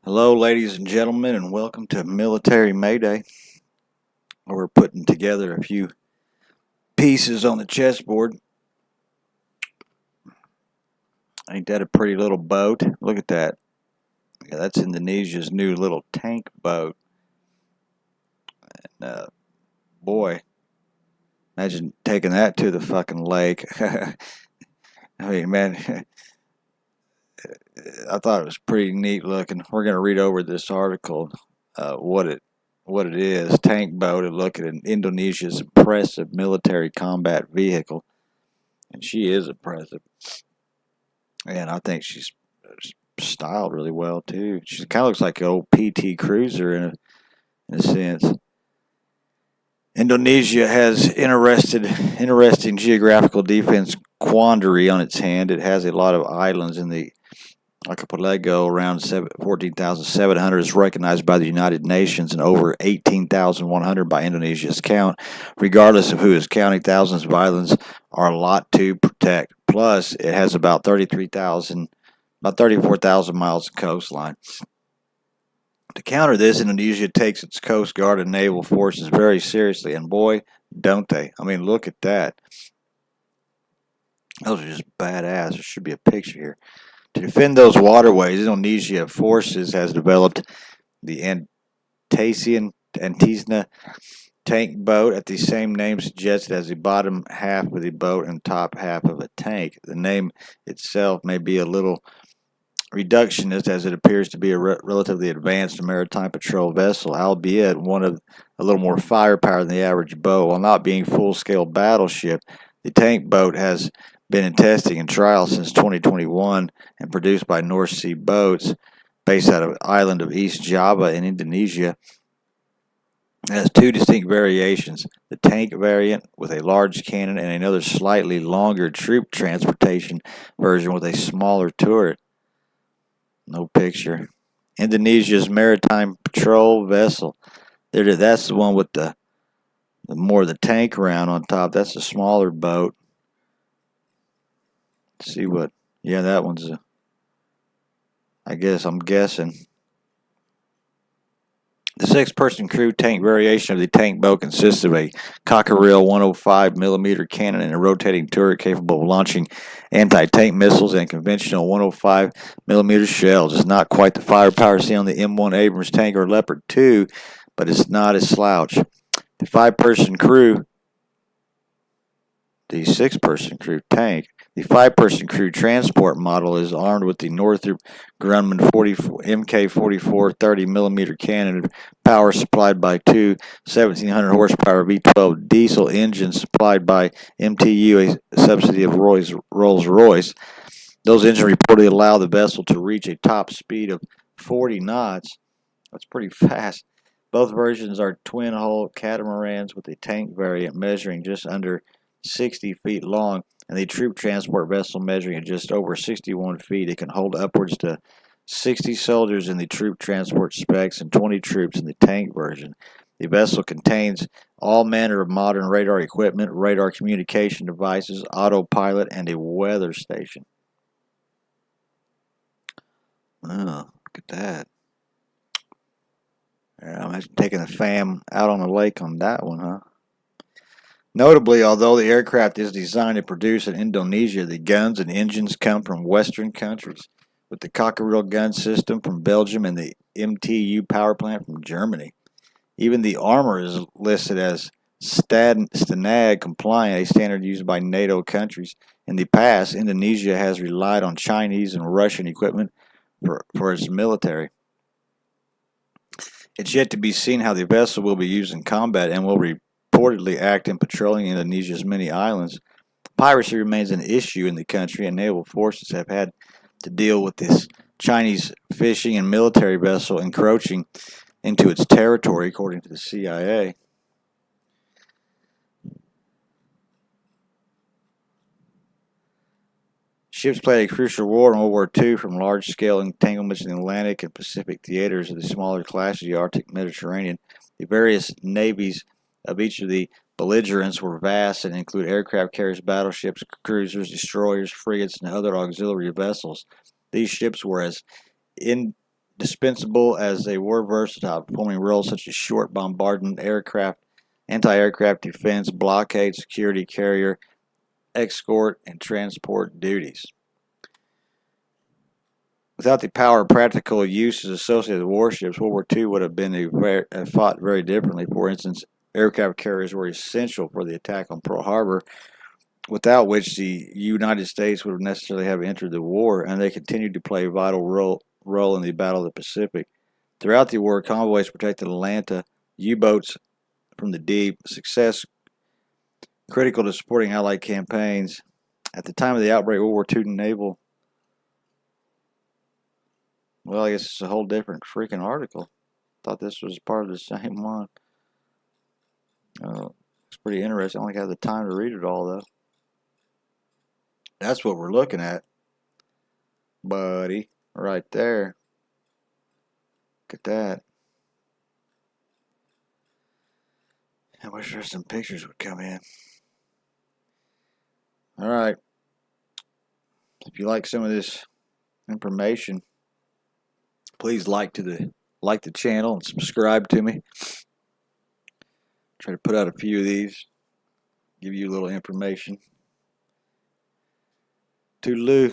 Hello, ladies and gentlemen, and welcome to Military Mayday. We're putting together a few pieces on the chessboard. Ain't that a pretty little boat? Look at that. Yeah, that's Indonesia's new little tank boat. And boy, imagine taking that to the fucking lake. I mean, man, I thought it was pretty neat looking. We're gonna read over this article, what it is. Tank boat. And look at Indonesia's impressive military combat vehicle, and she is impressive. And I think she's styled really well too. She kind of looks like an old PT Cruiser in a sense. Indonesia has interesting geographical defense quandary on its hand. It has a lot of islands in the archipelago. Around 14,700 is recognized by the United Nations and over 18,100 by Indonesia's count. Regardless of who is counting, thousands of islands are a lot to protect. Plus, it has about 34,000 miles of coastline. To counter this, Indonesia takes its Coast Guard and naval forces very seriously, and boy, don't they. I mean, look at that. Those are just badass. There should be a picture here. To defend those waterways, Indonesia forces has developed the Antasena Tank Boat. At the same name suggests it has the bottom half of the boat and top half of a tank. The name itself may be a little reductionist, as it appears to be a relatively advanced maritime patrol vessel, albeit one of a little more firepower than the average boat. While not being full-scale battleship, the tank boat has been in testing and trial since 2021 and produced by North Sea Boats, based out of the island of East Java in Indonesia. It has two distinct variations: the tank variant with a large cannon and another slightly longer troop transportation version with a smaller turret. No picture. Indonesia's maritime patrol vessel. That's the one with the more of the tank round on top. That's a smaller boat. Let's see what. Yeah, that one's I'm guessing. The six-person crew tank variation of the tank boat consists of a Cockerill 105mm cannon and a rotating turret capable of launching anti-tank missiles and conventional 105mm shells. It's not quite the firepower seen on the M1 Abrams tank or Leopard 2, but it's not a slouch. The six-person crew tank. The five-person crew transport model is armed with the Northrop Grumman MK-44 30mm cannon, power supplied by two 1,700 horsepower V12 diesel engines supplied by MTU, a subsidy of Rolls-Royce. Those engines reportedly allow the vessel to reach a top speed of 40 knots. That's pretty fast. Both versions are twin-hull catamarans, with the tank variant measuring just under 60 feet long and the troop transport vessel measuring just over 61 feet. It can hold upwards to 60 soldiers in the troop transport specs and 20 troops in the tank version. The vessel contains all manner of modern radar equipment, radar communication devices, autopilot, and a weather station. Oh, look at that. Yeah, I'm taking the fam out on the lake on that one, huh? Notably, although the aircraft is designed and produced in Indonesia, the guns and engines come from Western countries, with the Cockerill gun system from Belgium and the MTU power plant from Germany. Even the armor is listed as STANAG compliant, a standard used by NATO countries. In the past, Indonesia has relied on Chinese and Russian equipment for its military. It's yet to be seen how the vessel will be used in combat and will reportedly act in patrolling Indonesia's many islands. Piracy remains an issue in the country, and naval forces have had to deal with this Chinese fishing and military vessel encroaching into its territory, according to the CIA. Ships played a crucial role in World War II, from large-scale entanglements in the Atlantic and Pacific theaters to the smaller clashes of the Arctic Mediterranean. The various navies of each of the belligerents were vast and include aircraft carriers, battleships, cruisers, destroyers, frigates, and other auxiliary vessels. These ships were as dispensable as they were versatile, performing roles such as short bombardment aircraft, anti-aircraft defense, blockade, security carrier, escort, and transport duties. Without the power of practical uses associated with warships, World War II would have been fought very differently. For instance, aircraft carriers were essential for the attack on Pearl Harbor, without which the United States would necessarily have entered the war, and they continued to play a vital role in the Battle of the Pacific. Throughout the war, convoys protected Atlanta, U-boats from the deep, success critical to supporting Allied campaigns. At the time of the outbreak, World War II naval, well, I guess it's a whole different freaking article. Thought this was part of the same one. It's pretty interesting. I don't think I have the time to read it all, though. That's what we're looking at, buddy, right there. Look at that. I wish there's some pictures would come in. All right. If you like some of this information, please like the channel and subscribe to me. Try to put out a few of these, give you a little information. Toodaloo.